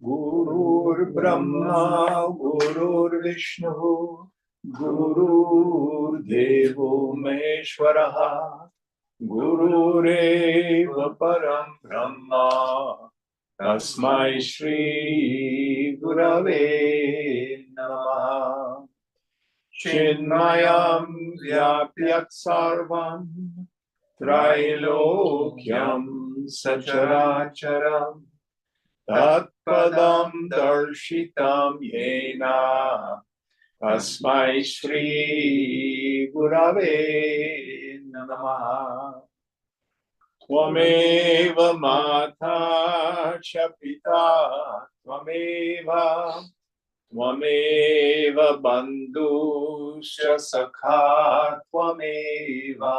Gurur Brahma, Gurur Vishnu, Gurur Devo Meshwaraha, Gurureva Param Brahma, Tasmai Shri Gurave Namaha. Chinmayam Vyapyat Sarvam, Trailokyam Sacharacharam, Tatpadam Darshitam Yena, Tasmai Shri Gurave Namaha. Tvameva Mata Cha Pita, Tvameva Bandhu Cha Sakha, Tvameva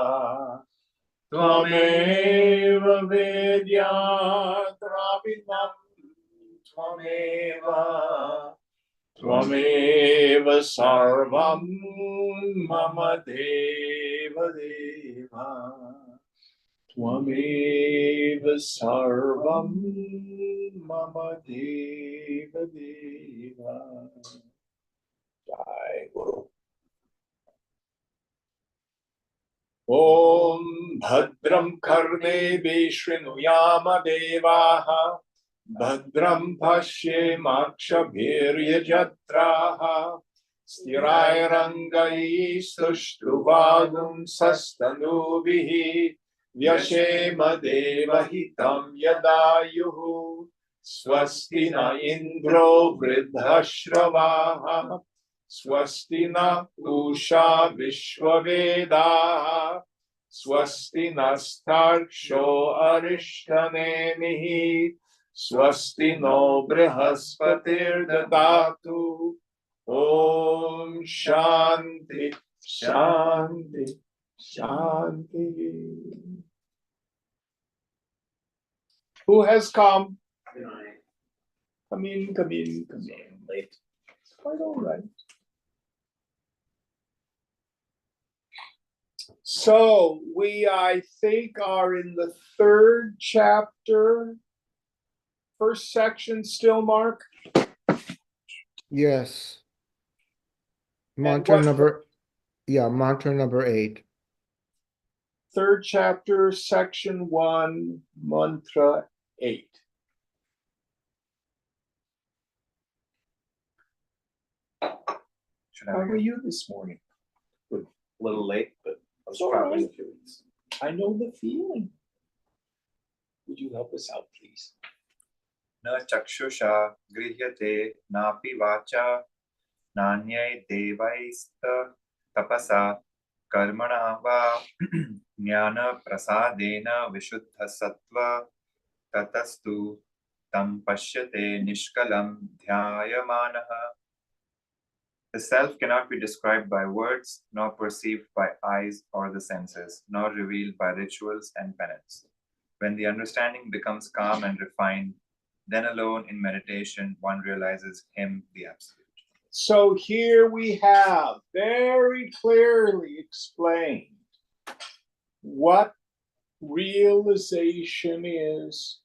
Vedyatravinam, Tvameva Sarvam Mama Deva Deva, Tvameva Sarvam Mama Deva Deva. Jai Guru. Om Bhadram Karnevi Shrunuyama Devaha, Bhadram Pashe Makshabhiryajatraha, Sthirairangai Sushtuvagum Sastanubihi, Vyashema Devahitam Yadayuhu, Swasti na Indro Vridhashravaha, Swasti na Usha Vishwavedaha, Swasti nastarksho arishthanemihi, Swasti no Brihaspatir dadatu. Om Shanti, Shanti, Shanti. Who has come? Come in, come in, come in. Late. It's quite all right. So we, I think, are in the third chapter, first section still, Mark? Yes. Mantra number 8. Third chapter, section 1, mantra 8. How were you this morning? Good. A little late, but I was It's all traveling right. a few weeks. I know the feeling. Would you help us out, please? Na chakshusha grihyate napi vacha nanyai devaista tapasa karmana va jnana prasadena vishuddha sattva tatastu tam pashyate nishkalam dhyayamanaha. The self cannot be described by words, nor perceived by eyes or the senses, nor revealed by rituals and penance. When the understanding becomes calm and refined, then alone in meditation one realizes Him, the Absolute. So here we have very clearly explained what realization is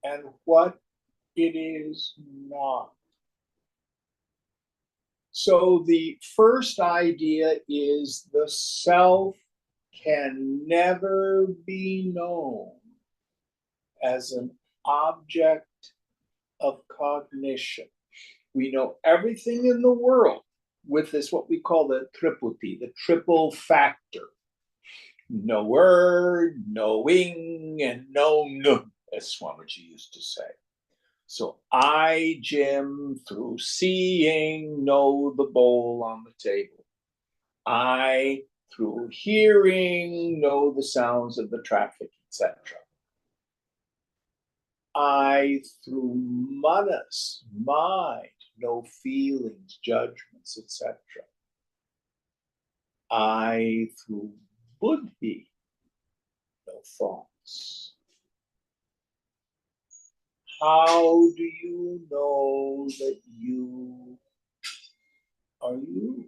and what it is not. So the first idea is the self can never be known as an object of cognition. We know everything in the world with this, what we call the triputi, the triple factor. No word, knowing, and known, as Swamiji used to say. So I, Jim, through seeing, know the bowl on the table. I, through hearing, know the sounds of the traffic, etc. I, through manas, mind, know feelings, judgments, etc. I, through buddhi, know thoughts. How do you know that you are you?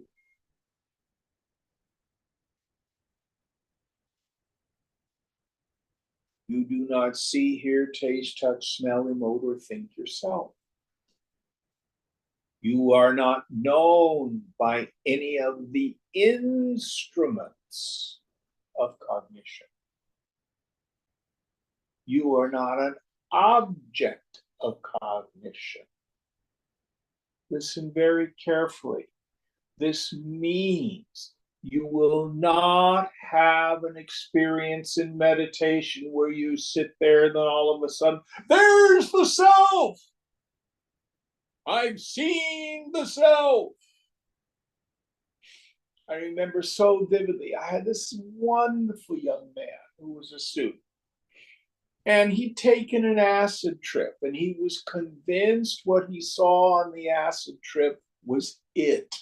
You do not see, hear, taste, touch, smell, emote, or think yourself. You are not known by any of the instruments of cognition. You are not an object of cognition. Listen very carefully. This means you will not have an experience in meditation where you sit there and then all of a sudden, there's the self. I've seen the self. I remember so vividly, I had this wonderful young man who was a student. And he'd taken an acid trip, and he was convinced what he saw on the acid trip was it.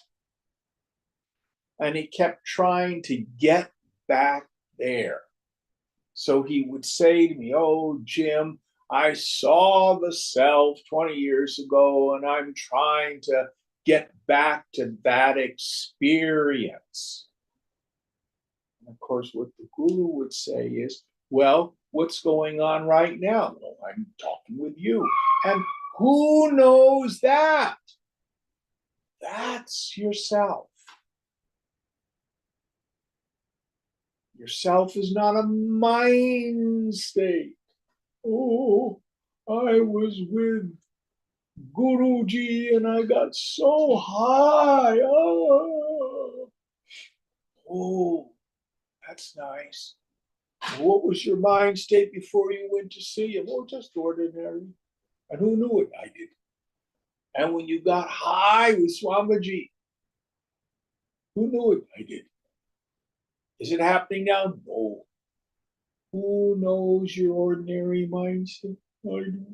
And he kept trying to get back there. So he would say to me, oh, Jim, I saw the self 20 years ago, and I'm trying to get back to that experience. And of course, what the guru would say is, well, what's going on right now? Well, I'm talking with you. And who knows that? That's yourself. Yourself is not a mind state. Oh, I was with Guruji and I got so high. Oh, that's nice. What was your mind state before you went to see him? Oh, just ordinary. And who knew it? I did. And when you got high with Swamiji, who knew it? I did. Is it happening now? No. Who knows your ordinary mind state? I do.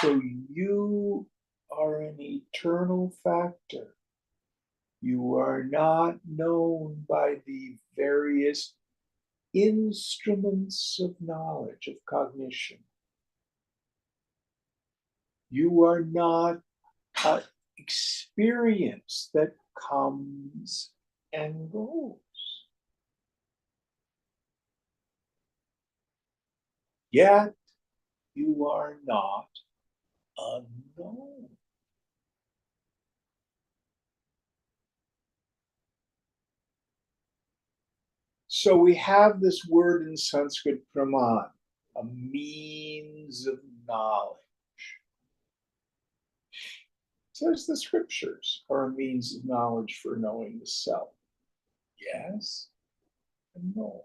So you are an eternal factor. You are not known by the various instruments of knowledge, of cognition. You are not an experience that comes and goes. Yet you are not unknown. So we have this word in Sanskrit, praman, a means of knowledge. Says the scriptures are a means of knowledge for knowing the self. Yes and no.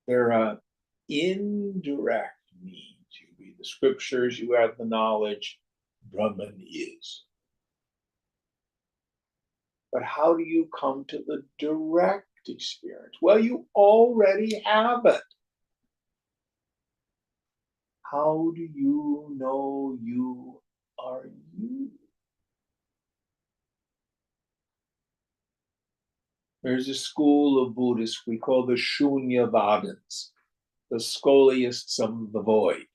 They're an indirect means. You read the scriptures, you have the knowledge, Brahman is. But how do you come to the direct experience? Well, you already have it. How do you know you are you? There's a school of Buddhists we call the Shunyavadins, the scholiasts of the void.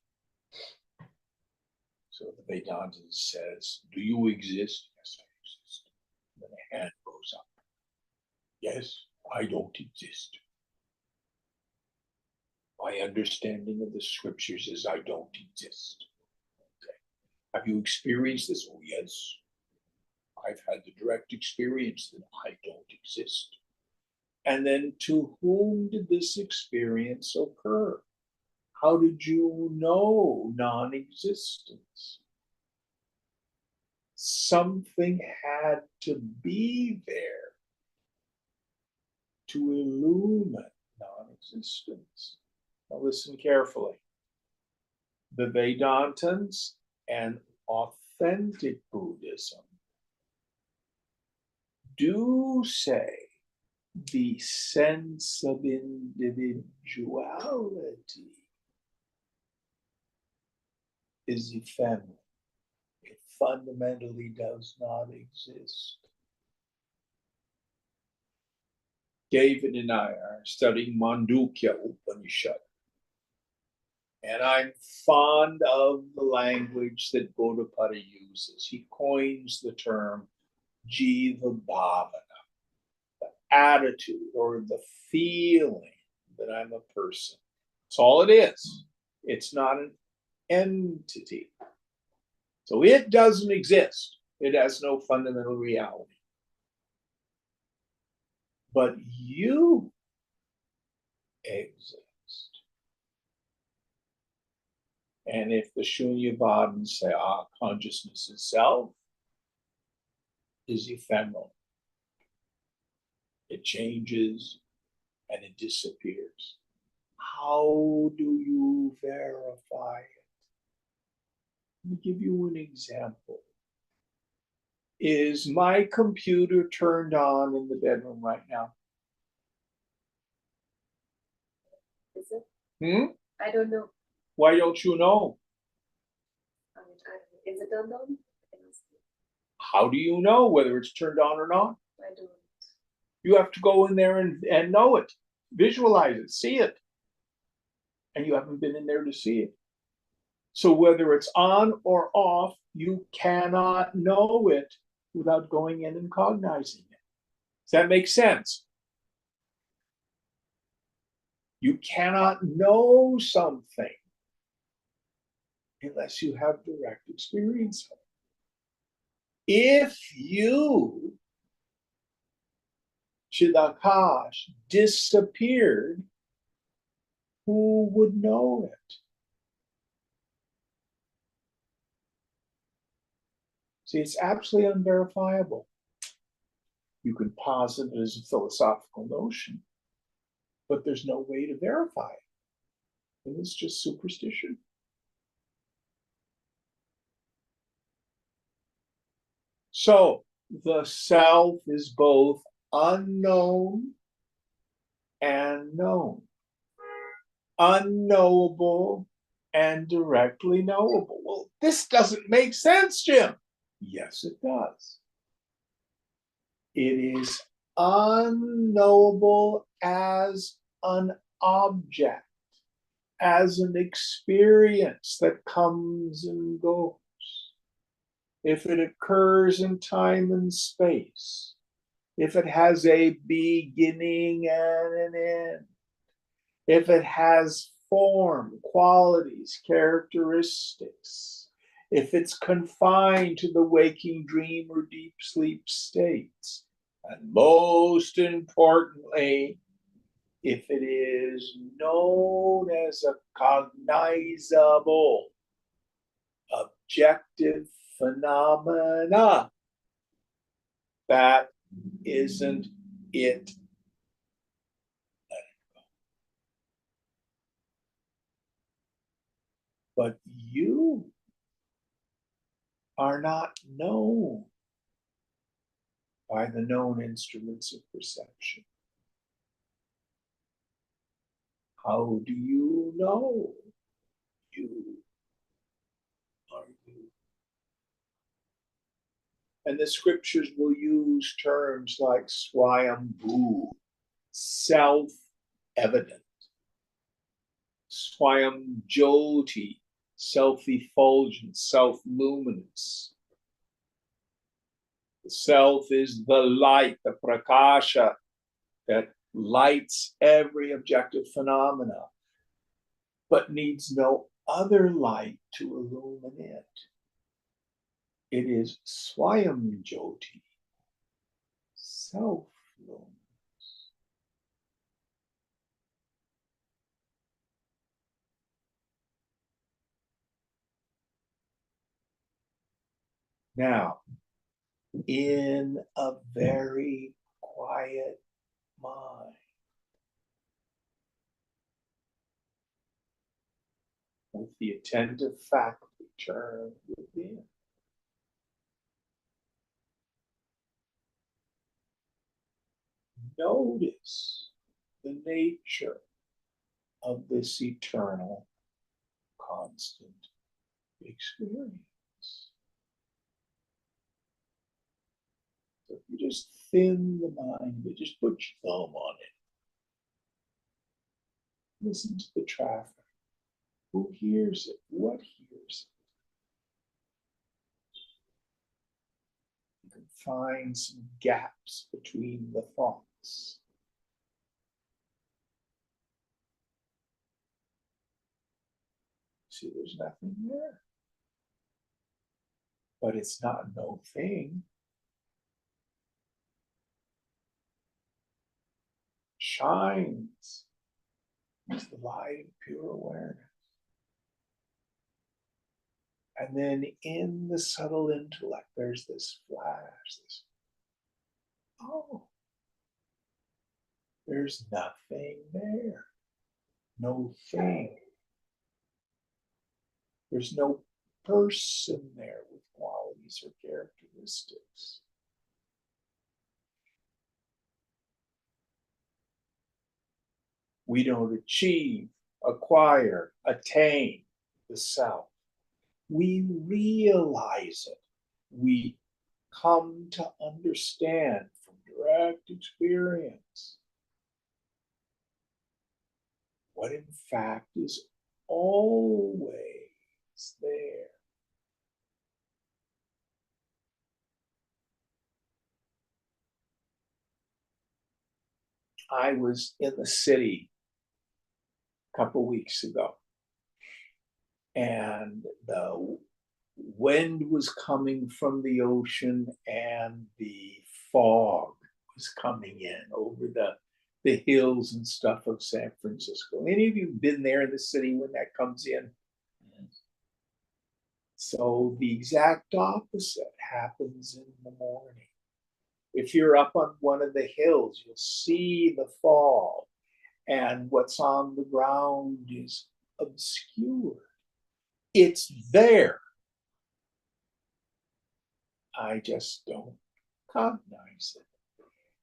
So the Vedanta says, do you exist? Yes, I exist. And then a hand goes up. Yes, I don't exist. My understanding of the scriptures is I don't exist. Okay. Have you experienced this? Oh, yes. I've had the direct experience that I don't exist. And then to whom did this experience occur? How did you know non-existence? Something had to be there to illumine non-existence. Now listen carefully. The Vedantins and authentic Buddhism do say the sense of individuality is ephemeral. It fundamentally does not exist. David and I are studying Mundakopanishad. And I'm fond of the language that Gaudapada uses. He coins the term Jiva Bhavana. attitude or the feeling that I'm a person. That's all it is. It's not an entity. So it doesn't exist. It has no fundamental reality. But you exist. And if the Shunyavadins say, consciousness itself is ephemeral, it changes and it disappears. How do you verify it? Let me give you an example. Is my computer turned on in the bedroom right now? Is it? Hmm? I don't know. Why don't you know? I mean, I don't know. Is it turned on? I don't see. How do you know whether it's turned on or not? I don't. You have to go in there and know it, visualize it, see it. And you haven't been in there to see it. So whether it's on or off, you cannot know it without going in and cognizing it. Does that make sense? You cannot know something unless you have direct experience of it. If you, Chidakash, disappeared, who would know it? See, it's absolutely unverifiable. You can posit it as a philosophical notion, but there's no way to verify it. And it's just superstition. So the self is both unknown and known, unknowable and directly knowable. Well, this doesn't make sense, Jim. Yes, it does. It is unknowable as an object, as an experience that comes and goes. If it occurs in time and space, if it has a beginning and an end, if it has form, qualities, characteristics, if it's confined to the waking dream or deep sleep states, and most importantly, if it is known as a cognizable, objective phenomena, that isn't it. But you are not known by the known instruments of perception. How do you know you are you? And the scriptures will use terms like swayambhu, self-evident, swayamjyoti, self-effulgent, self-luminous. The self is the light, the prakasha, that lights every objective phenomena, but needs no other light to illumine it. It is swayamjyoti, self-luminous. Now, in a very quiet mind, with the attentive faculty turned within, notice the nature of this eternal, constant experience. So if you just thin the mind, you just put your thumb on it. Listen to the traffic. Who hears it? What hears it? You can find some gaps between the thoughts. experience. See, there's nothing there. But it's not no thing. Shines. It's the light of pure awareness. And then in the subtle intellect, there's this flash, this, oh, there's nothing there. No thing. There's no person there with qualities or characteristics. We don't achieve, acquire, attain the self. We realize it. We come to understand from direct experience what in fact is always there. I was in the city a couple weeks ago, and the wind was coming from the ocean and the fog was coming in over the hills and stuff of San Francisco. Any of you been there in the city when that comes in? So the exact opposite happens in the morning. If you're up on one of the hills, you'll see the fog, and what's on the ground is obscured. It's there. I just don't cognize it.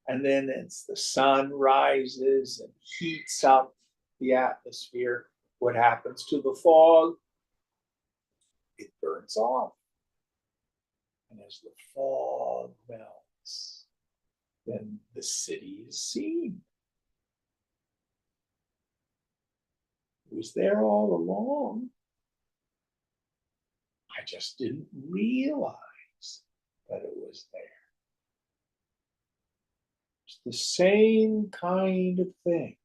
And then as the sun rises and heats up the atmosphere, what happens to the fog? It burns off. And as the fog melts, then the city is seen. It was there all along. I just didn't realize that it was there. It's the same kind of thing.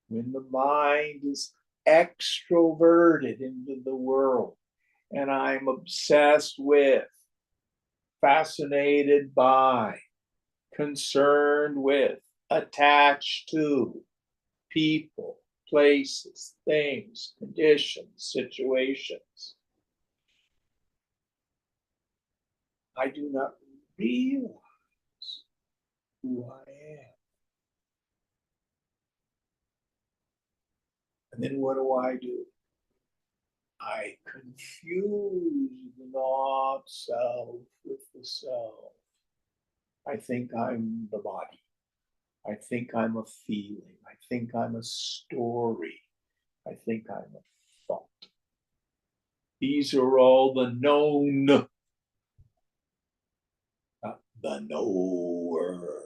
When the mind is extroverted into the world, and I'm obsessed with, fascinated by, concerned with, attached to people, places, things, conditions, situations, I do not realize who I am. And then what do? I confuse the not self with the self. I think I'm the body. I think I'm a feeling. I think I'm a story. I think I'm a thought. These are all the known, not the knower.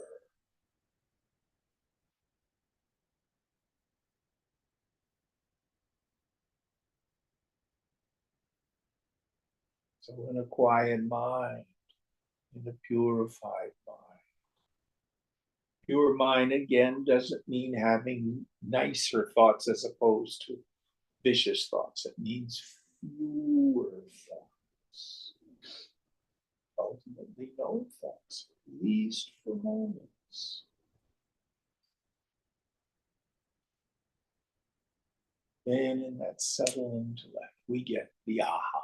So in a quiet mind, in a purified mind. Pure mind, again, doesn't mean having nicer thoughts as opposed to vicious thoughts. It means fewer thoughts. Ultimately, no thoughts, at least for moments. Then in that subtle intellect, we get the aha.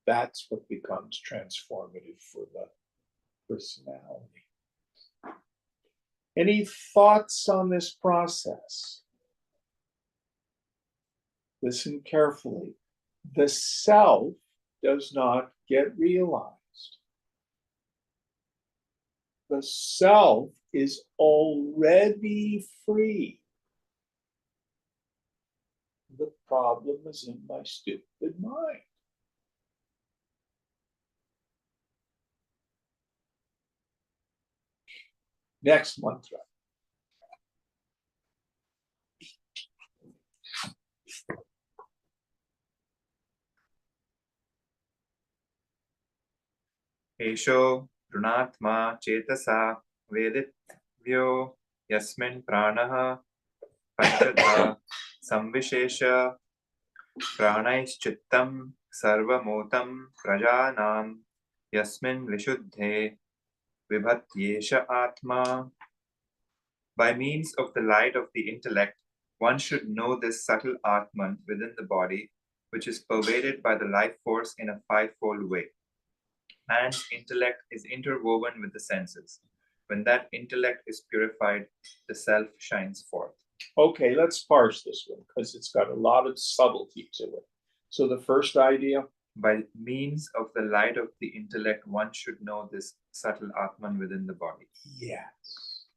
That's what becomes transformative for the personality. Any thoughts on this process? Listen carefully. The self does not get realized. The self is already free. The problem is in my stupid mind. Next mantra. Esho Runatma Chetasa Veditvyo Yasmin Pranaha Panchatha Samvishesha Pranaischittam Sarvamotam Prajanam Yasmin Vishuddhe Vibhatyesha Atma. By means of the light of the intellect, one should know this subtle Atman within the body, which is pervaded by the life force in a fivefold way. Man's intellect is interwoven with the senses. When that intellect is purified, the self shines forth. Okay, let's parse this one because it's got a lot of subtlety to it. So the first idea, By means of the light of the intellect, one should know this subtle Atman within the body. yes.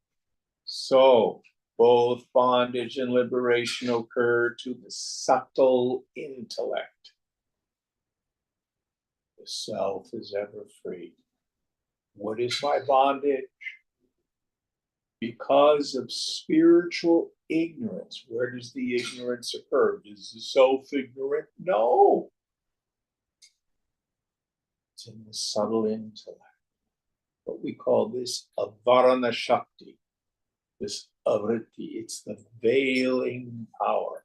So both bondage and liberation occur to the subtle intellect. The self is ever free. What is my bondage? Because of spiritual ignorance. Where does the ignorance occur? Is the self ignorant? No. It's in the subtle intellect. What we call this avarana shakti, this avriti. It's the veiling power,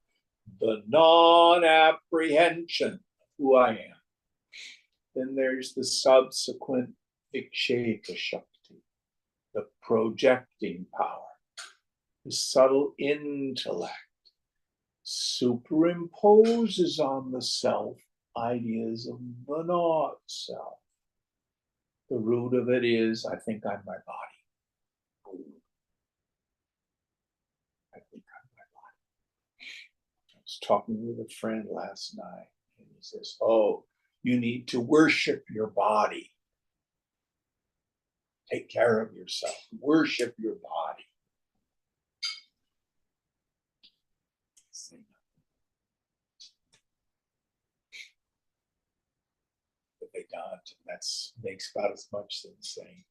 the non-apprehension of who I am. Then there's the subsequent viksheta shakti, the projecting power, the subtle intellect superimposes on the self ideas of the not self. The root of it is, I think I'm my body. I think I'm my body. I was talking with a friend last night, and he says, oh, you need to worship your body. Take care of yourself. Worship your body. But they don't. That makes about as much sense saying,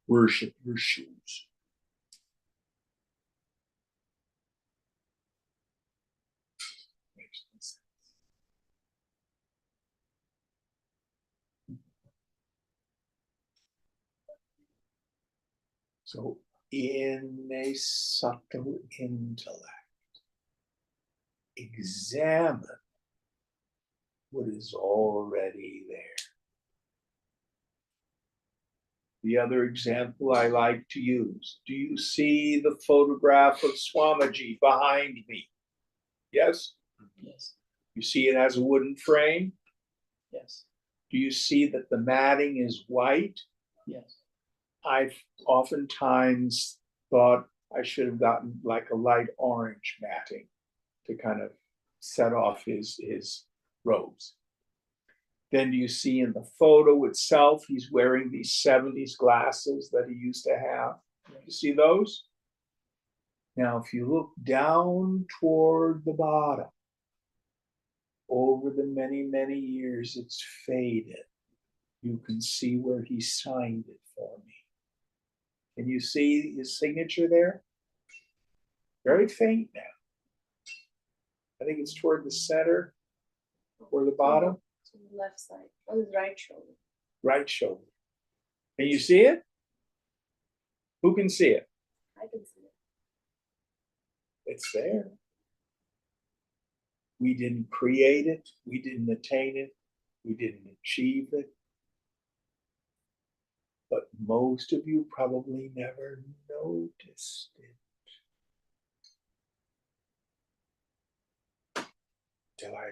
worship your shoes. Makes no sense. So in a subtle intellect, examine what is already there. The other example I like to use, do you see the photograph of Swamiji behind me? Yes? Yes, You see it has a wooden frame? yes, Do you see that the matting is white? yes. I've oftentimes thought I should have gotten like a light orange matting to kind of set off his robes. Then do you see in the photo itself, he's wearing these 70s glasses that he used to have. You see those? Now, if you look down toward the bottom, over the many, many years, it's faded. You can see where he signed it for me. Can you see his signature there? Very faint now. I think it's toward the center or the bottom, To the left side, on his right shoulder. right shoulder. Can you see it? Who can see it? I can see it. It's there. We didn't create it. We didn't attain it. We didn't achieve it. But most of you probably never noticed it till I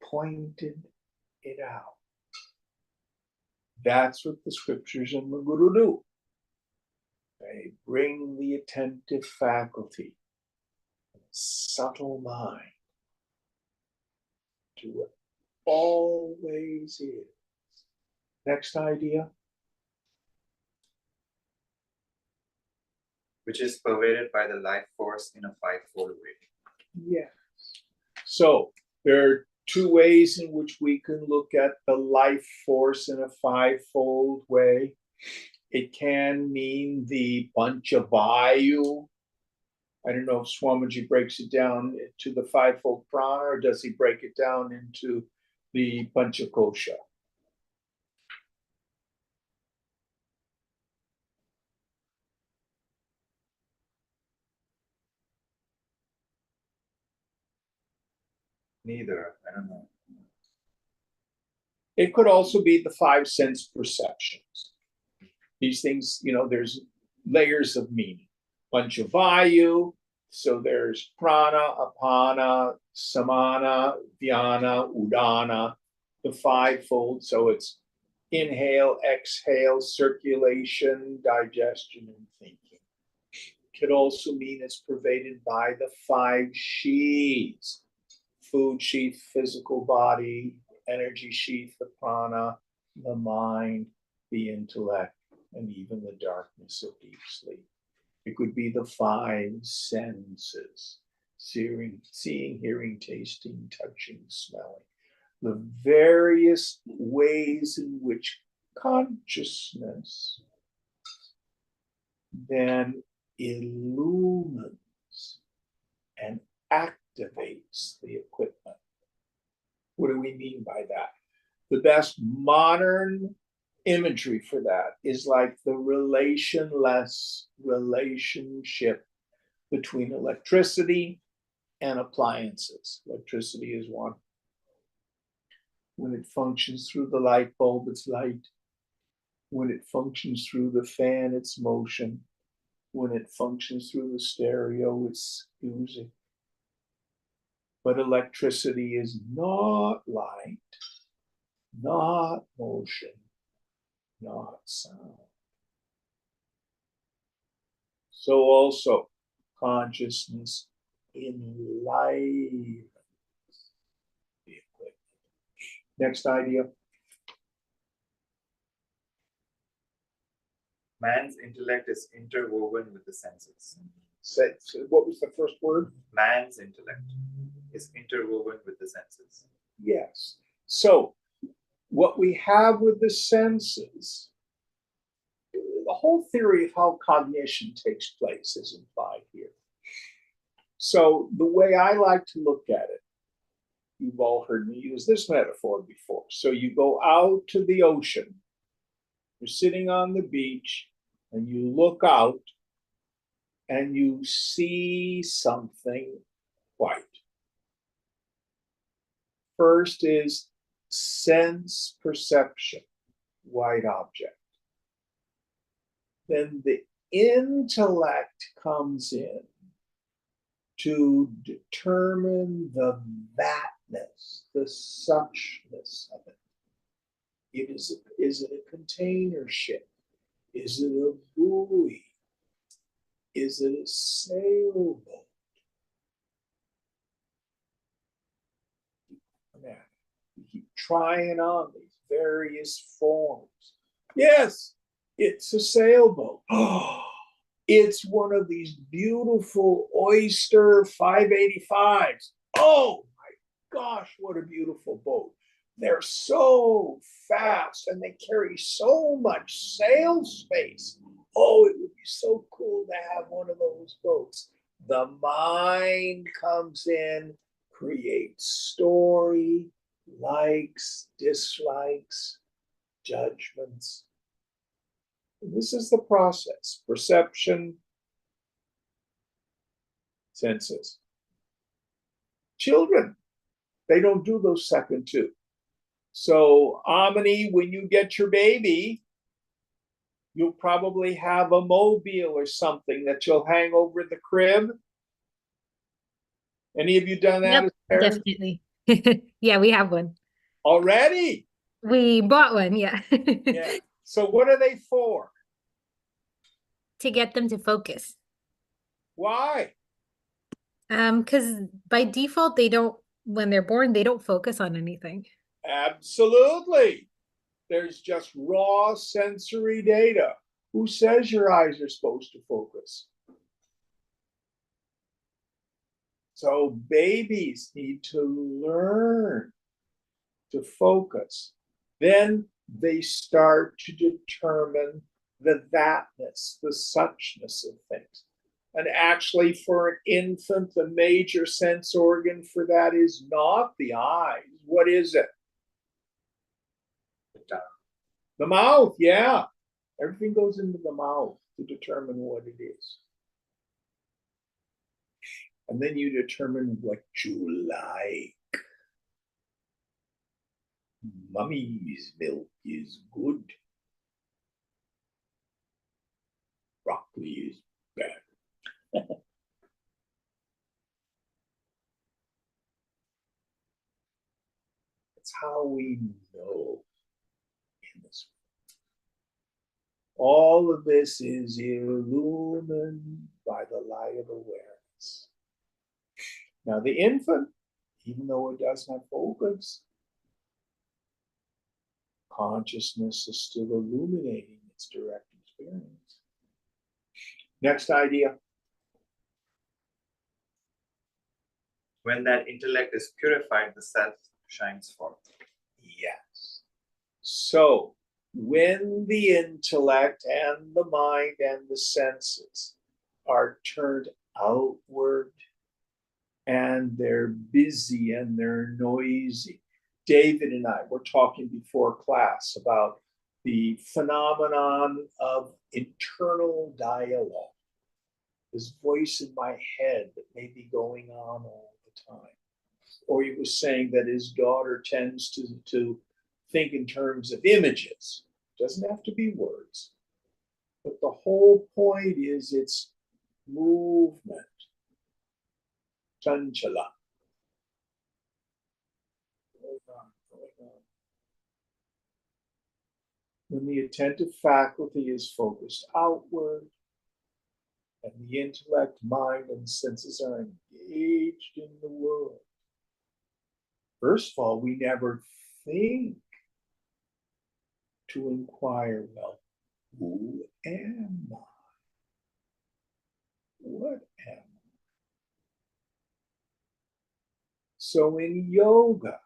pointed it out. That's what the scriptures and the Guru do. They bring the attentive faculty, subtle mind, to what always is. Next idea. Which is pervaded by the life force in a fivefold way. Yes. So there are two ways in which we can look at the life force in a fivefold way. It can mean the Panchavayu. I don't know if Swamiji breaks it down to the fivefold prana, or does he break it down into the Panchakosha? Neither. I don't know. It could also be the five sense perceptions. These things, there's layers of meaning. Panchavayu, so there's prana, apana, samana, dhyana, udana, the fivefold. So it's inhale, exhale, circulation, digestion, and thinking. Could also mean it's pervaded by the five sheaths: food sheath, physical body, energy sheath, the prana, the mind, the intellect, and even the darkness of deep sleep. It could be the five senses: seeing, hearing, tasting, touching, smelling. The various ways in which consciousness then illumines and activates the equipment. What do we mean by that? The best modern imagery for that is like the relationless relationship between electricity and appliances. Electricity is one. When it functions through the light bulb, it's light. When it functions through the fan, it's motion. When it functions through the stereo, it's music. But electricity is not light, not motion, not sound. So also, consciousness enlivens the equipment. Next idea. Man's intellect is interwoven with the senses. What was the first word? Man's intellect is interwoven with the senses. Yes. So what we have with the senses, the whole theory of how cognition takes place is implied here. So the way I like to look at it, you've all heard me use this metaphor before. So you go out to the ocean, you're sitting on the beach, and you look out and you see something white. First is sense perception, white object. Then the intellect comes in to determine the thatness, the suchness of it. Is it a container ship? Is it a buoy? Is it a sailboat? You keep trying on these various forms. Yes, it's a sailboat. It's one of these beautiful Oyster 585s. Oh my gosh, what a beautiful boat. They're so fast and they carry so much sail space. Oh, it would be so cool to have one of those boats. The mind comes in, creates story, likes, dislikes, judgments. This is the process: perception, senses. Children, they don't do those second two. So, Amini, when you get your baby, you'll probably have a mobile or something that you'll hang over the crib. Any of you done that? Yep, as parents? definitely. Yeah, we have one. Already? We bought one, yeah. Yeah. So what are they for? To get them to focus. Why? Because by default, when they're born, they don't focus on anything. Absolutely. There's just raw sensory data. Who says your eyes are supposed to focus? So babies need to learn to focus. Then they start to determine the thatness, the suchness of things. And actually, for an infant, the major sense organ for that is not the eyes. What is it? The mouth, yeah. Everything goes into the mouth to determine what it is. And then you determine what you like. Mummy's milk is good. Broccoli is bad. That's how we know in this. All of this is illumined by the light of awareness. Now, the infant, even though it does not focus, consciousness is still illuminating its direct experience. Next idea. When that intellect is purified, the self shines forth. Yes. So, when the intellect and the mind and the senses are turned outward and they're busy and they're noisy. David and I were talking before class about the phenomenon of internal dialogue, this voice in my head that may be going on all the time. Or he was saying that his daughter tends to think in terms of images. Doesn't have to be words. But the whole point is its movement. Chanchala. When the attentive faculty is focused outward, and the intellect, mind, and senses are engaged in the world, first of all, we never think to inquire, well, who am I? What am I? So in yoga,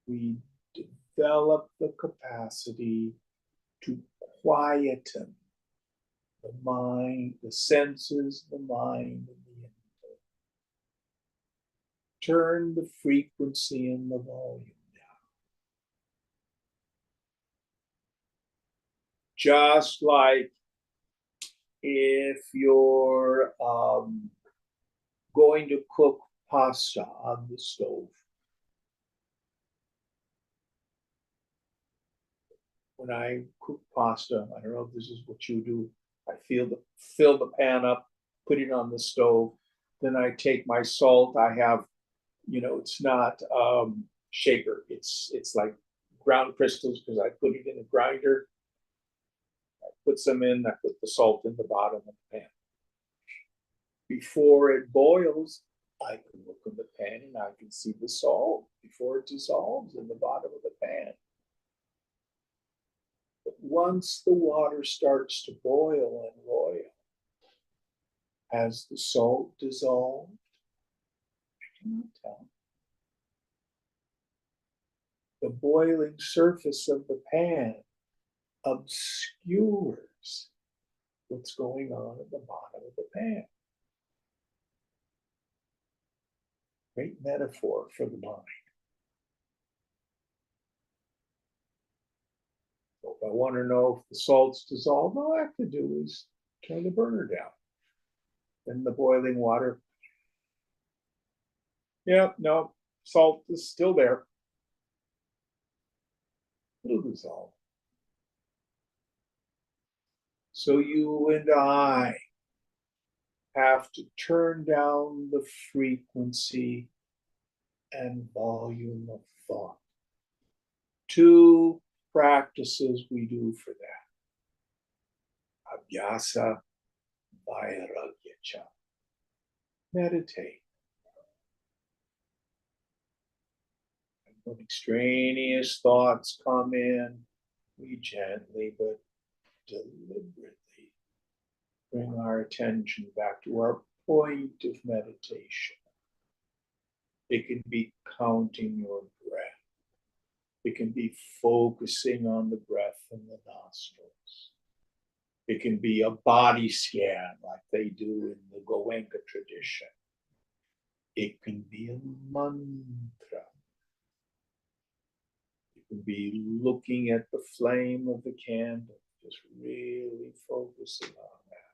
we develop the capacity to quieten the mind, the senses, the mind, and the intellect. Turn the frequency and the volume down. Just like if you're going to cook pasta on the stove. When I cook pasta, I don't know if this is what you do. I fill the pan up, put it on the stove. Then I take my salt. I have, it's not shaker. It's like ground crystals because I put it in a grinder. I put some in. I put the salt in the bottom of the pan. Before it boils, I can look in the pan and I can see the salt before it dissolves in the bottom of the pan. But once the water starts to boil and roil, has the salt dissolved? I cannot tell. The boiling surface of the pan obscures what's going on at the bottom of the pan. Great metaphor for the mind. So if I want to know if the salt's dissolved, all I have to do is turn the burner down. Then the boiling water. Yeah, no, salt is still there. It'll dissolve. So you and I have to turn down the frequency and volume of thought. 2 practices we do for that. Abhyasa, vairagya. Meditate. And when extraneous thoughts come in, we gently but deliberately bring our attention back to our point of meditation. It can be counting your breath. It can be focusing on the breath in the nostrils. It can be a body scan like they do in the Goenka tradition. It can be a mantra. It can be looking at the flame of the candle, just really focusing on that.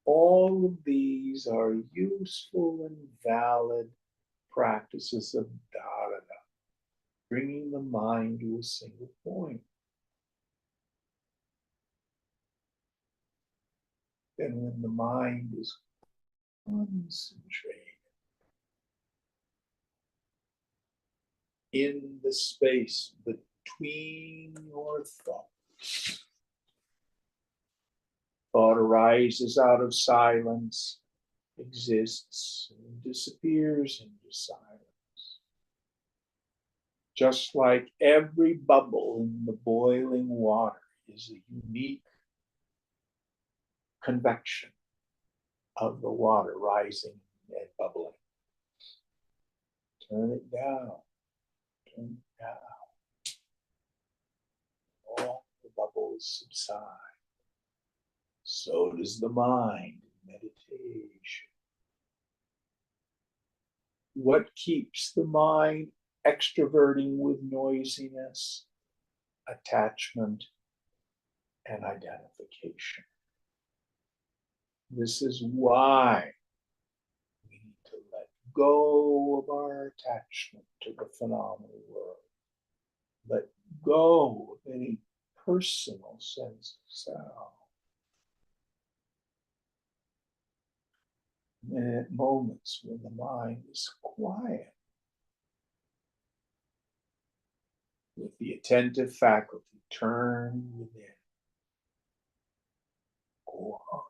All of these are useful and valid practices of dharana, bringing the mind to a single point. Then when the mind is concentrated in the space between your thoughts, thought arises out of silence, exists, and disappears into silence. Just like every bubble in the boiling water is a unique convection of the water rising and bubbling. Turn it down, turn it down. All the bubbles subside. So does the mind in meditation. What keeps the mind extroverting with noisiness, attachment, and identification? This is why we need to let go of our attachment to the phenomenal world. Let go of any personal sense of self. And at moments when the mind is quiet, with the attentive faculty turned within, go on.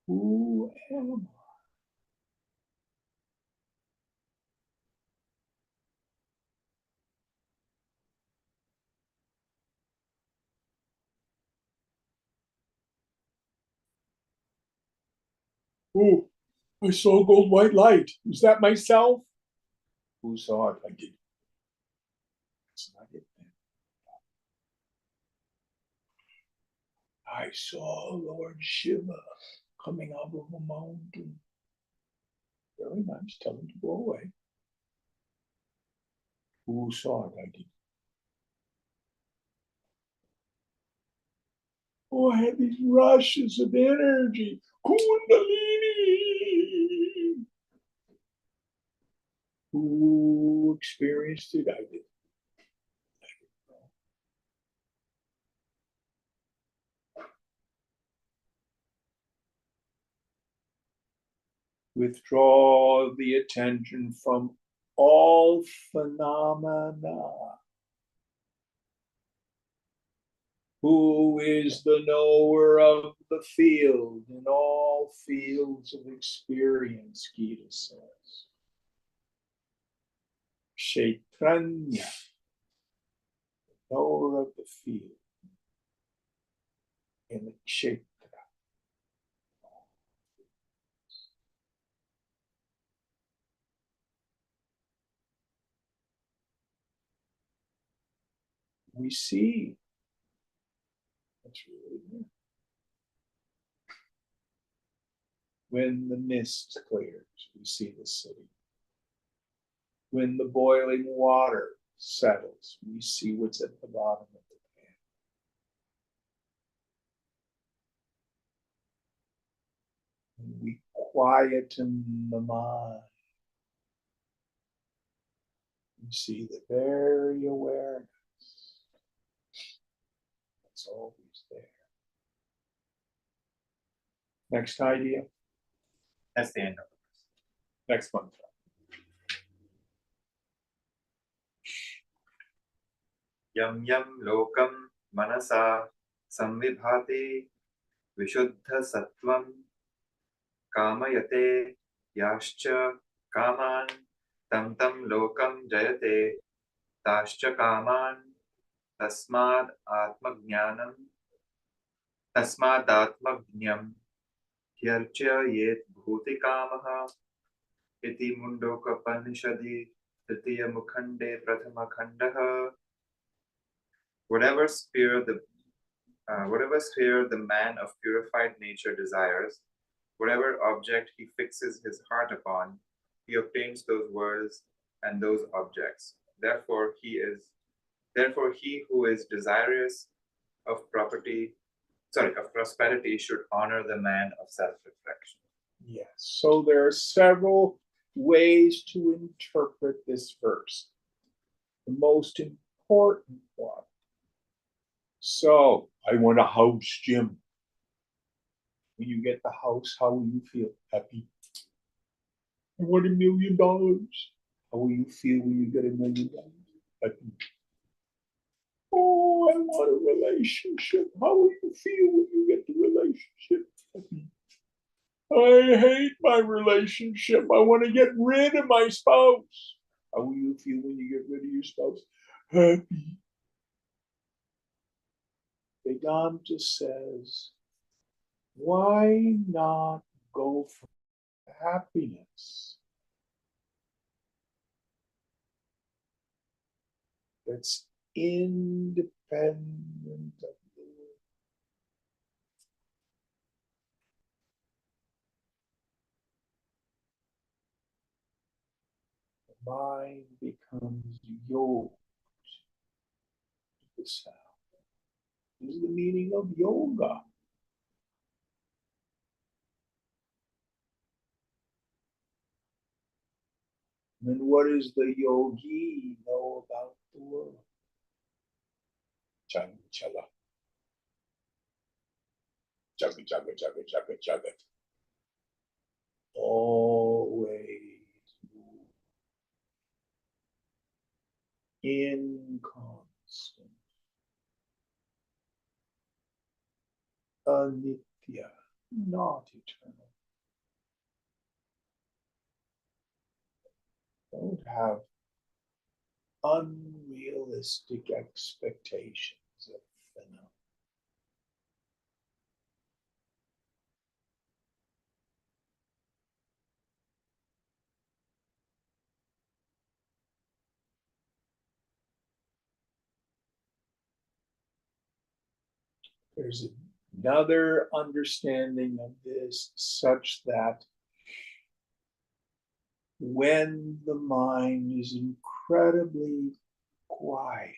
Who am I? Oh, I saw gold white light. Was that myself? Who saw it? I did. It's not it. I saw Lord Shiva coming out of a mountain. Very nice. Tell him to go away. Who saw it? I did. Oh, I had these rushes of energy. Kundalini. Who experienced it? I did. Withdraw the attention from all phenomena. Who is the knower of the field in all fields of experience, Gita says. Ch3, knower of the field in the Ch3. We see. That's really good. When the mist clears, we see the city. When the boiling water settles, we see what's at the bottom of the pan. When we quieten the mind, we see the very awareness that's always there. Next idea. That's the end of it. Next mantra. Yam yam lokam manasa samvibhati vishuddha sattvam kamayate yascha kaman tam tam lokam jayate tascha kaman tasmad atmajnam hyarchya yet bhuti kamaha iti Mundakopanishadi Tritiya Mukhande Prathama Khandaha. Whatever sphere the man of purified nature desires, whatever object he fixes his heart upon, he obtains those worlds and those objects. Therefore he who is desirous of prosperity should honor the man of self-reflection. Yes. So there are several ways to interpret this verse. The most important one. So, I want a house, Jim. When you get the house, how will you feel? Happy. I want $1 million. How will you feel when you get $1 million? Happy. Oh, I want a relationship. How will you feel when you get the relationship? Happy. I hate my relationship. I want to get rid of my spouse. How will you feel when you get rid of your spouse? Happy. Vedanta says, why not go for happiness that's independent of the world? The mind becomes yoked to the sound. This is the meaning of yoga. And what does the yogi know about the world? Chaga, chaga. Chaga, chaga, chaga, chaga, chaga. Always move. Inconstant. Anitya. Not eternal. Don't have unrealistic expectations of phenomena. There's another understanding of this such that when the mind is incredibly quiet,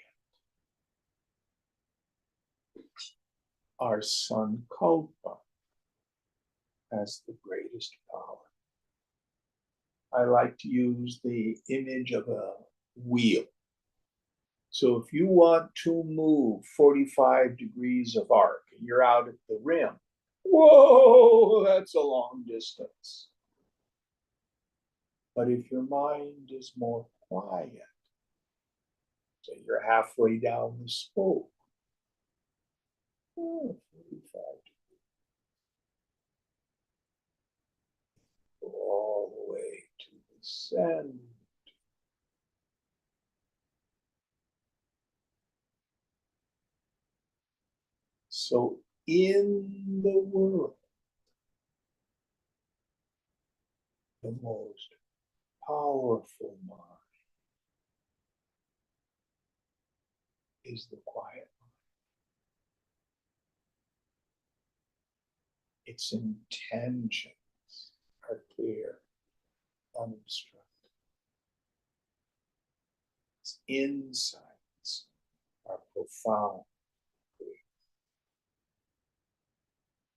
our sankalpa has the greatest power. I like to use the image of a wheel. So if you want to move 45 degrees of arc and you're out at the rim, whoa, that's a long distance. But if your mind is more quiet, so you're halfway down the spoke, 45 degrees, go all the way to the center. So in the world, the most powerful mind is the quiet mind. Its intentions are clear, unobstructed. Its insights are profound,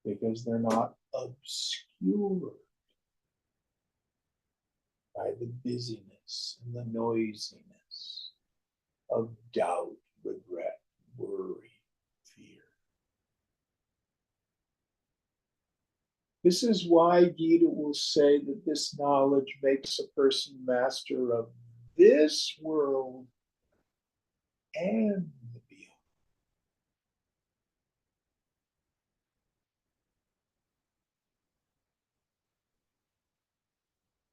because they're not obscured by the busyness and the noisiness of doubt, regret, worry, fear. This is why Gita will say that this knowledge makes a person master of this world and the beyond.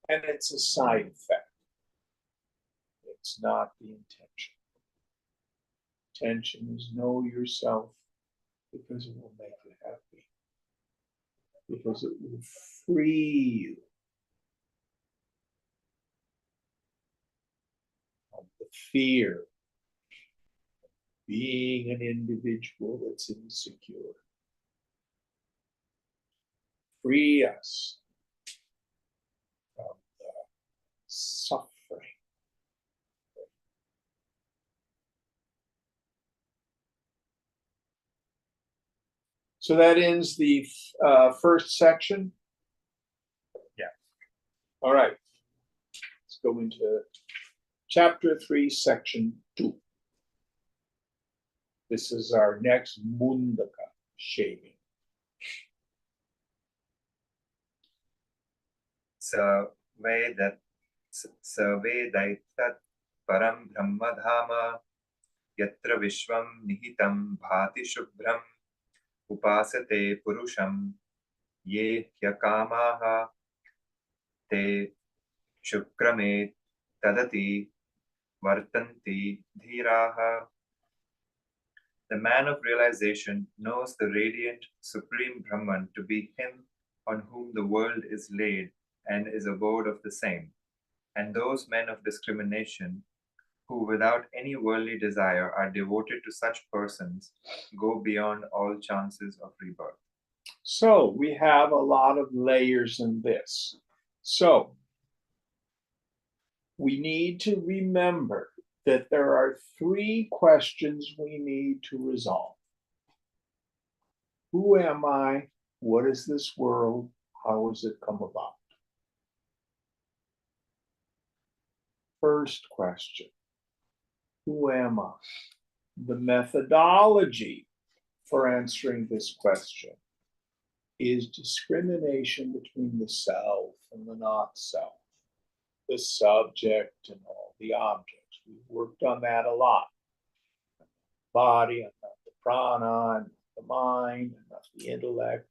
And it's a side effect. It's not the intention. Intention is know yourself because it will make you happy. Because it will free you of the fear of being an individual that's insecure. Free us from the suffering. So that ends the first section. Yeah. All right. Let's go into chapter 3, section 2. This is our next Mundaka shaving. Savedaitat param brahmadhama yatra vishvam nihitam bhati shubhram upasate purusham ye hyakamaha te shukrame tadati vartanti dhiraha. The man of realization knows the radiant supreme Brahman to be him on whom the world is laid and is abode of the same. And those men of discrimination who without any worldly desire are devoted to such persons go beyond all chances of rebirth. So we have a lot of layers in this. So we need to remember that there are 3 questions we need to resolve. Who am I? What is this world? How has it come about? First question, who am I? The methodology for answering this question is discrimination between the self and the not self, the subject and all the objects. We've worked on that a lot. Body, I'm not the prana, I'm not the mind, I'm not the intellect,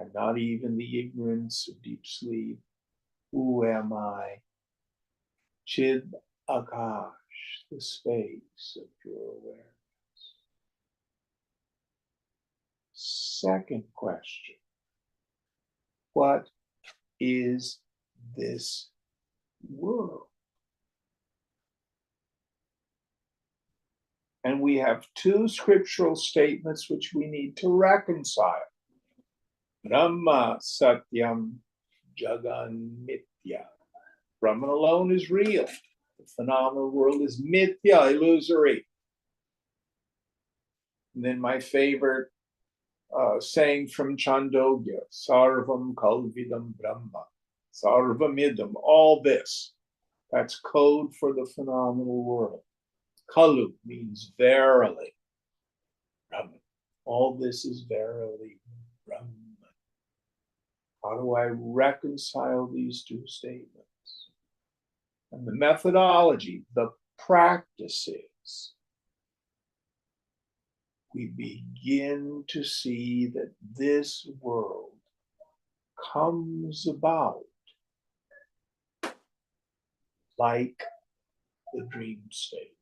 I'm not even the ignorance of deep sleep. Who am I? Chid Akash, the space of pure awareness. Second question, what is this world? And we have 2 scriptural statements which we need to reconcile. Brahma Satyam Jagan Mithya. Brahman alone is real. The phenomenal world is mithya, illusory. And then my favorite saying from Chandogya, Sarvam Kalvidam Brahma, Sarvamidam, all this. That's code for the phenomenal world. Kalu means verily. Brahman. All this is verily Brahman. How do I reconcile these 2 statements? And the methodology, the practices, we begin to see that this world comes about like the dream state.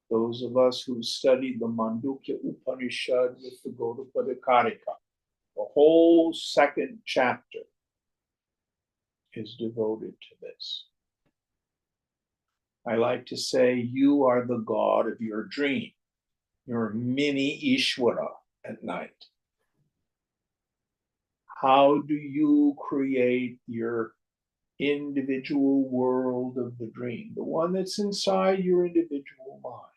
Those of us who studied the Mundakopanishad with the Gaudapada, the whole 2nd chapter is devoted to this. I like to say, you are the god of your dream. You're a mini Ishvara at night. How do you create your individual world of the dream? The one that's inside your individual mind.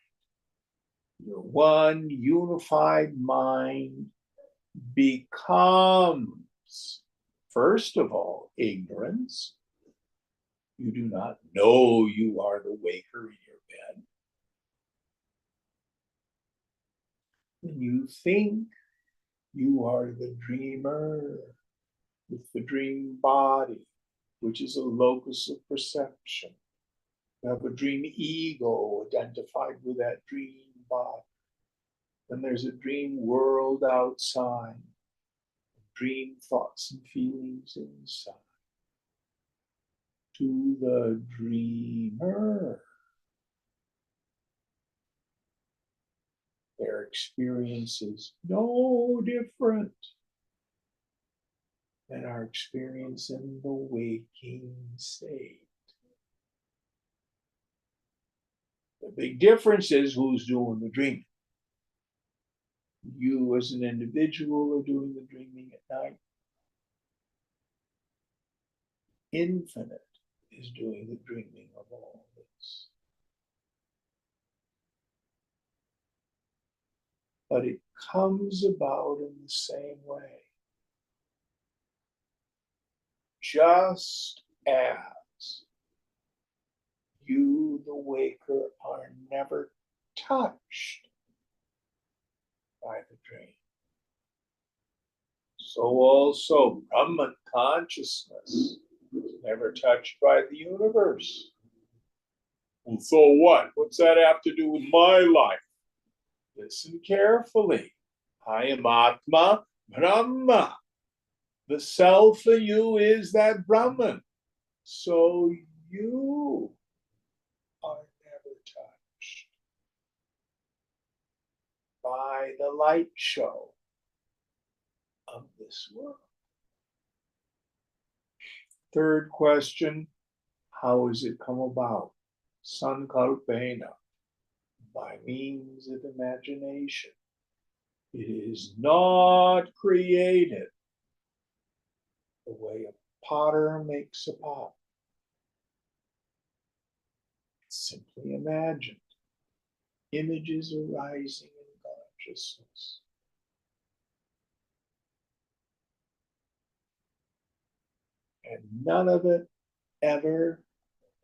Your one unified mind becomes, first of all, ignorance. You do not know you are the waker in your bed. When you think you are the dreamer with the dream body, which is a locus of perception. You have a dream ego identified with that dream body. Then there's a dream world outside, dream thoughts and feelings inside. To the dreamer, their experience is no different than our experience in the waking state. The big difference is who's doing the dreaming. You as an individual are doing the dreaming at night. Infinite is doing the dreaming of all this. But it comes about in the same way. Just as you, the waker, are never touched by the dream. So also Brahman consciousness is never touched by the universe. Well, so what? What's that have to do with my life? Listen carefully. I am Atma Brahma. The self in you is that Brahman. So you are never touched by the light show of this world. Third question, how has it come about? Sankalpena, by means of imagination. It is not created the way a potter makes a pot. It's simply imagined. Images arising in consciousness. And none of it ever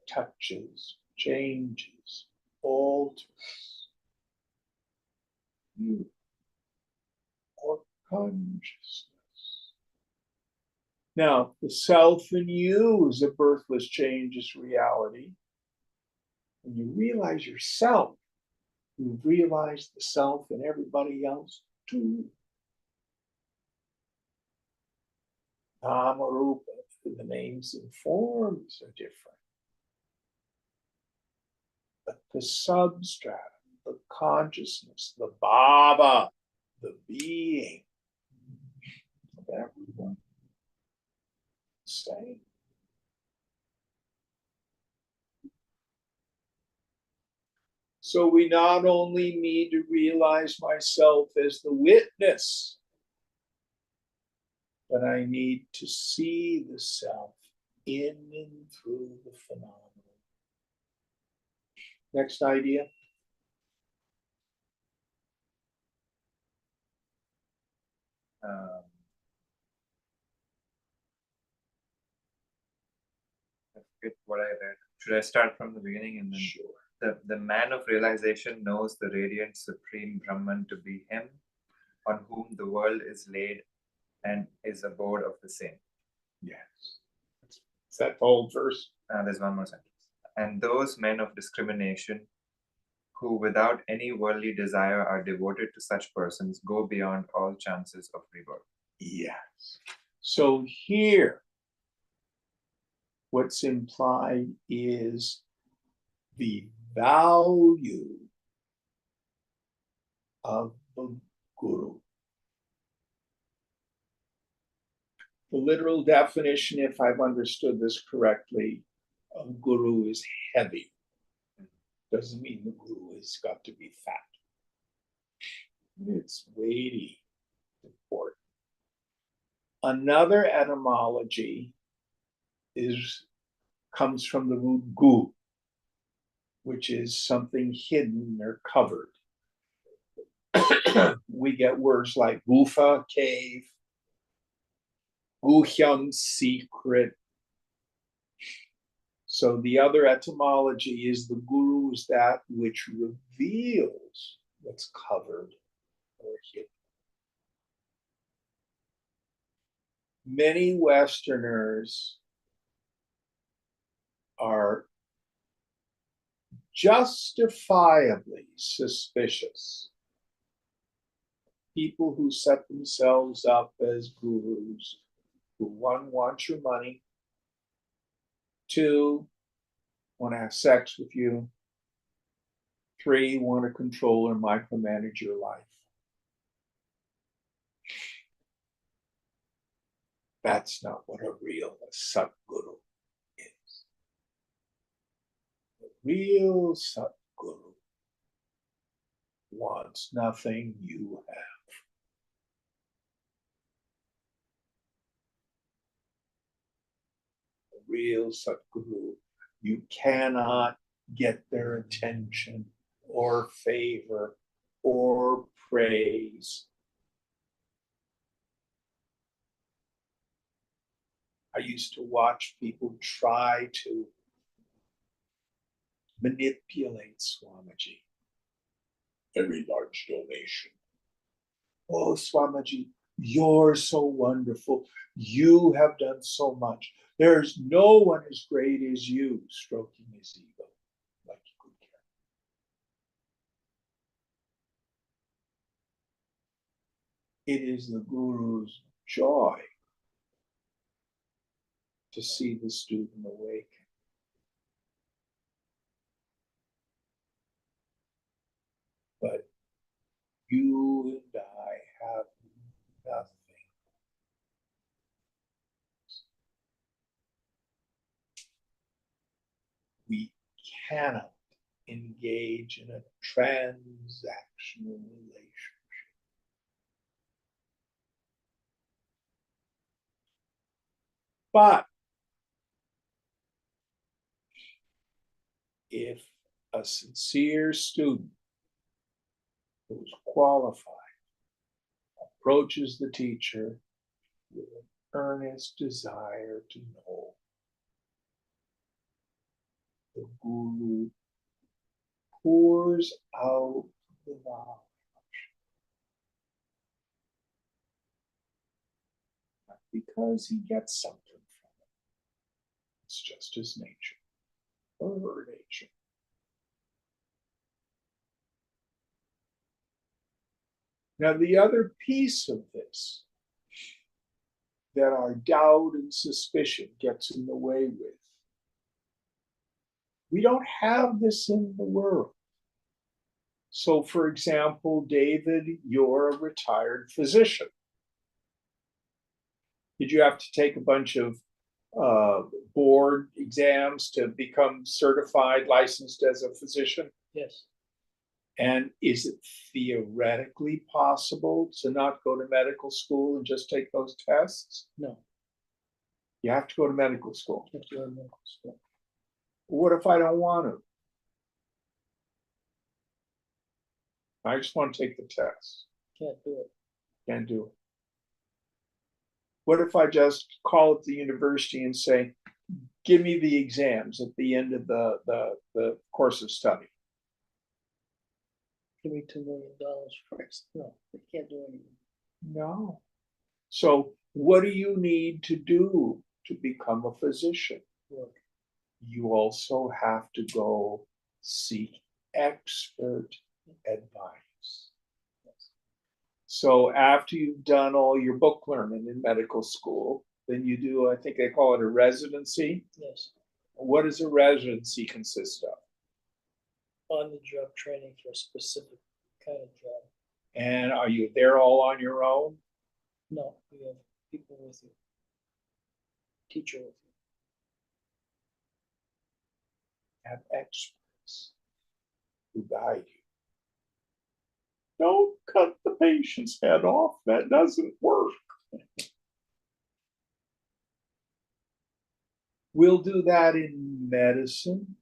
touches, changes, alters you or consciousness. Now, the self in you is a birthless, changeless reality. When you realize yourself, you realize the self in everybody else too. Nama Rupa, the names and forms are different. But the substratum, the consciousness, the Baba, the being of everyone, same. So we not only need to realize myself as the witness, but I need to see the self in and through the phenomenon. Next idea. I forget what I read. Should I start from the beginning and then? Sure. The man of realization knows the radiant supreme Brahman to be him on whom the world is laid and is abode of the same. Yes. Is that the whole verse? There's one more sentence. And those men of discrimination who without any worldly desire are devoted to such persons go beyond all chances of rebirth. Yes. So here, what's implied is the value of the guru. The literal definition, if I've understood this correctly, of guru is heavy. Doesn't mean the guru has got to be fat. It's weighty, important. Another etymology comes from the root gu, which is something hidden or covered. We get words like gufa, cave, guhyam, secret. So the other etymology is the guru is that which reveals what's covered or hidden. Many Westerners are justifiably suspicious. People who set themselves up as gurus, who one, want your money, two, want to have sex with you, three, want to control or micromanage your life. That's not what a real Satguru is. The real Satguru wants nothing you have. The real Satguru, you cannot get their attention or favor or praise. I used to watch people try to manipulate Swamiji. Very large donation. Oh, Swamiji, you're so wonderful. You have done so much. There's no one as great as you, stroking his ego like you could care. It is the Guru's joy to see the student awaken. But you and I have nothing. We cannot engage in a transactional relationship. But if a sincere student who's qualified approaches the teacher with an earnest desire to know, the Guru pours out the knowledge. Not because he gets something from it. It's just his nature, or her nature. Now, the other piece of this that our doubt and suspicion gets in the way with, we don't have this in the world. So, for example, David, you're a retired physician. Did you have to take a bunch of board exams to become certified, licensed as a physician? Yes. And is it theoretically possible to not go to medical school and just take those tests? No. You have to go to medical school. You have to go to medical school. What if I don't want to? I just want to take the test. Can't do it. Can't do it. What if I just call up the university and say, give me the exams at the end of the course of study? Give me $2 million first. No, they can't do anything. No. So what do you need to do to become a physician? Work. You also have to go seek expert advice. Yes. So after you've done all your book learning in medical school, then you do, I think they call it a residency. Yes. What does a residency consist of? On-the-job training for a specific kind of job. And are you there all on your own? No, we have people with you. Teacher with you. Have experts who guide you. Don't cut the patient's head off. That doesn't work. We'll do that in medicine.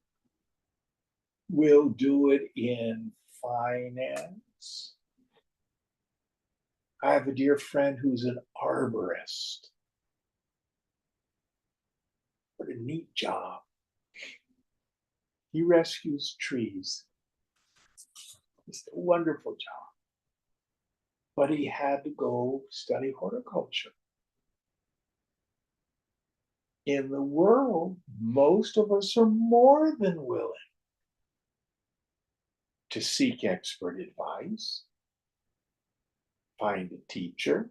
We'll do it in finance. I have a dear friend who's an arborist. What a neat job. He rescues trees. It's a wonderful job. But he had to go study horticulture. In the world, most of us are more than willing to seek expert advice, find a teacher.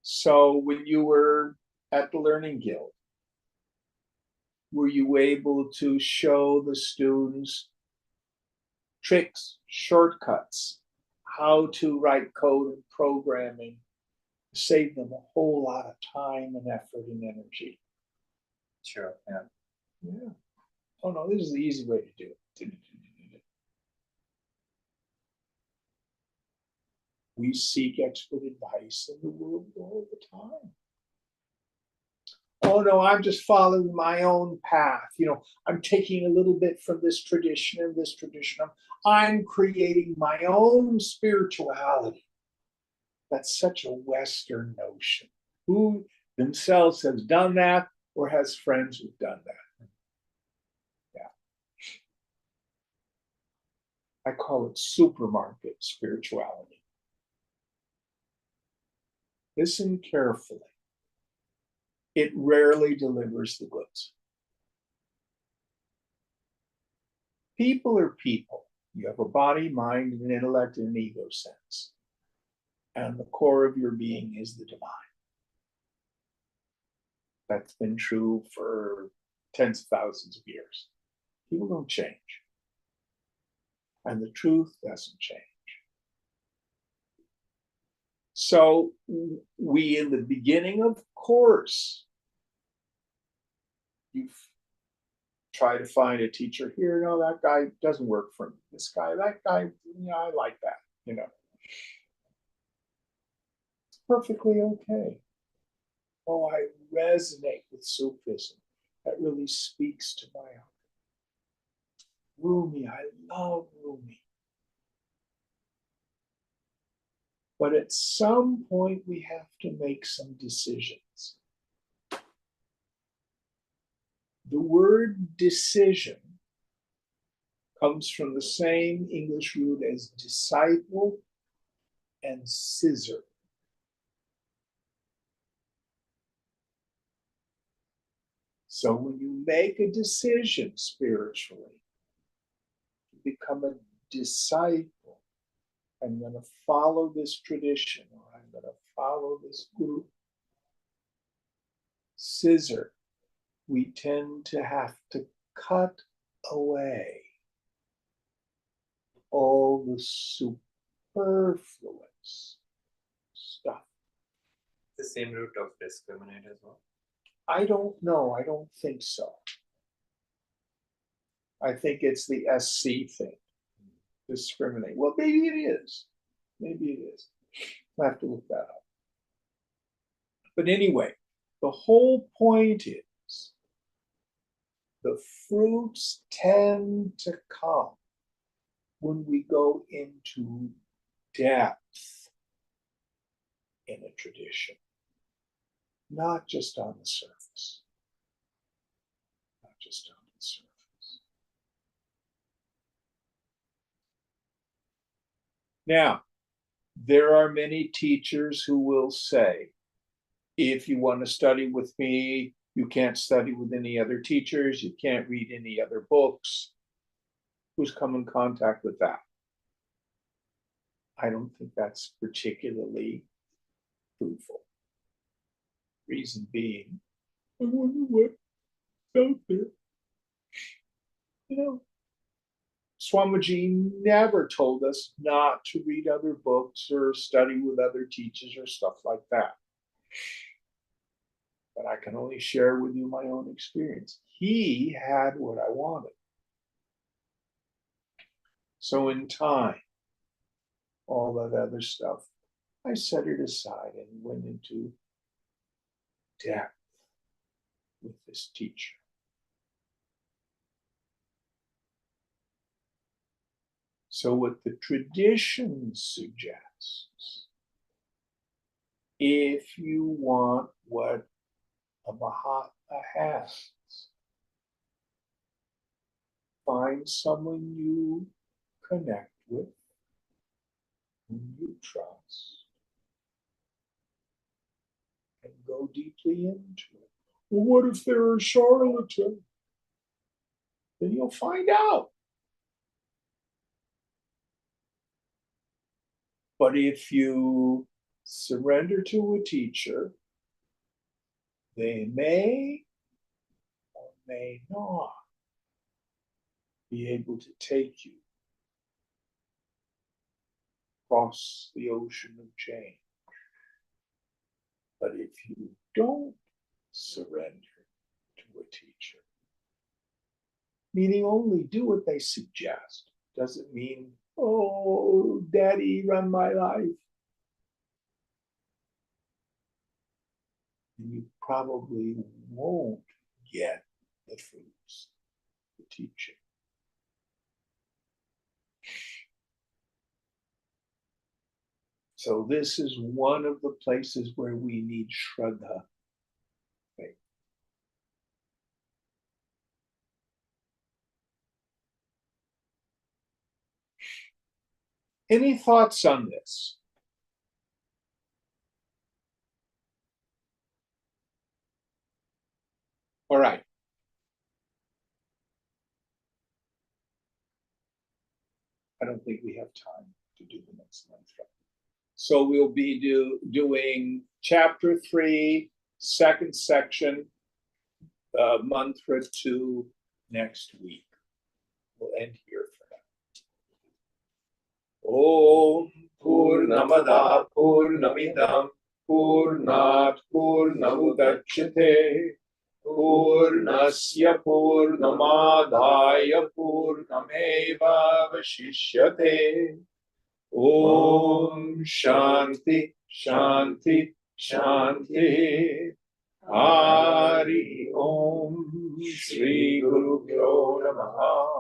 So when you were at the Learning Guild, were you able to show the students tricks, shortcuts, how to write code and programming, save them a whole lot of time and effort and energy? Sure, yeah. Yeah. Oh no, this is the easy way to do it. We seek expert advice in the world all the time. Oh no, I'm just following my own path. You know, I'm taking a little bit from this tradition and this tradition. I'm creating my own spirituality. That's such a Western notion. Who themselves has done that? or has friends who've done that. Yeah. I call it supermarket spirituality. Listen carefully. It rarely delivers the goods. People are people. You have a body, mind, and an intellect, and an ego sense. And the core of your being is the divine. That's been true for tens of thousands of years. People don't change. And the truth doesn't change. So we, in the beginning of course, you try to find a teacher here. No, that guy doesn't work for me. This guy, that guy, I like that, It's perfectly okay. Oh, I resonate with Sufism. That really speaks to my heart. Rumi, I love Rumi. But at some point, we have to make some decisions. The word decision comes from the same English root as disciple and scissor. So when you make a decision spiritually, you become a disciple. I'm going to follow this tradition, or I'm going to follow this group. Scissor, we tend to have to cut away all the superfluous stuff. The same root of discriminate as well. I don't know. I don't think so. I think it's the SC thing. Discriminate. Well, maybe it is. Maybe it is. I'll have to look that up. But anyway, the whole point is the fruits tend to come when we go into depth in a tradition, not just on the surface. Not just on the surface. Now, there are many teachers who will say, if you want to study with me, you can't study with any other teachers, you can't read any other books. Who's come in contact with that? I don't think that's particularly fruitful. Reason being, I wonder what's out there. Swamiji never told us not to read other books or study with other teachers or stuff like that. But I can only share with you my own experience. He had what I wanted. So in time, all that other stuff, I set it aside and went into depth with this teacher. So what the tradition suggests, if you want what a Mahatma has, find someone you connect with, whom you trust, and go deeply into it. Well, what if they're a charlatan? Then you'll find out. But if you surrender to a teacher, they may or may not be able to take you across the ocean of change. But if you don't surrender to a teacher, meaning only do what they suggest, doesn't mean, oh, daddy, run my life. And you probably won't get the fruits of the teaching. So this is one of the places where we need Shraddha, faith. Any thoughts on this? All right. I don't think we have time to do the next mantra. So we'll be doing chapter 3, second section, mantra 2 next week. We'll end here for now. Om Purnamada Purnamidam Purnat Purnamudachyate Purnasya Purnamadaya Purnameva Vashishyate. Om Shanti Shanti Shanti. Hari Om Shri Guru Pyo Namaha.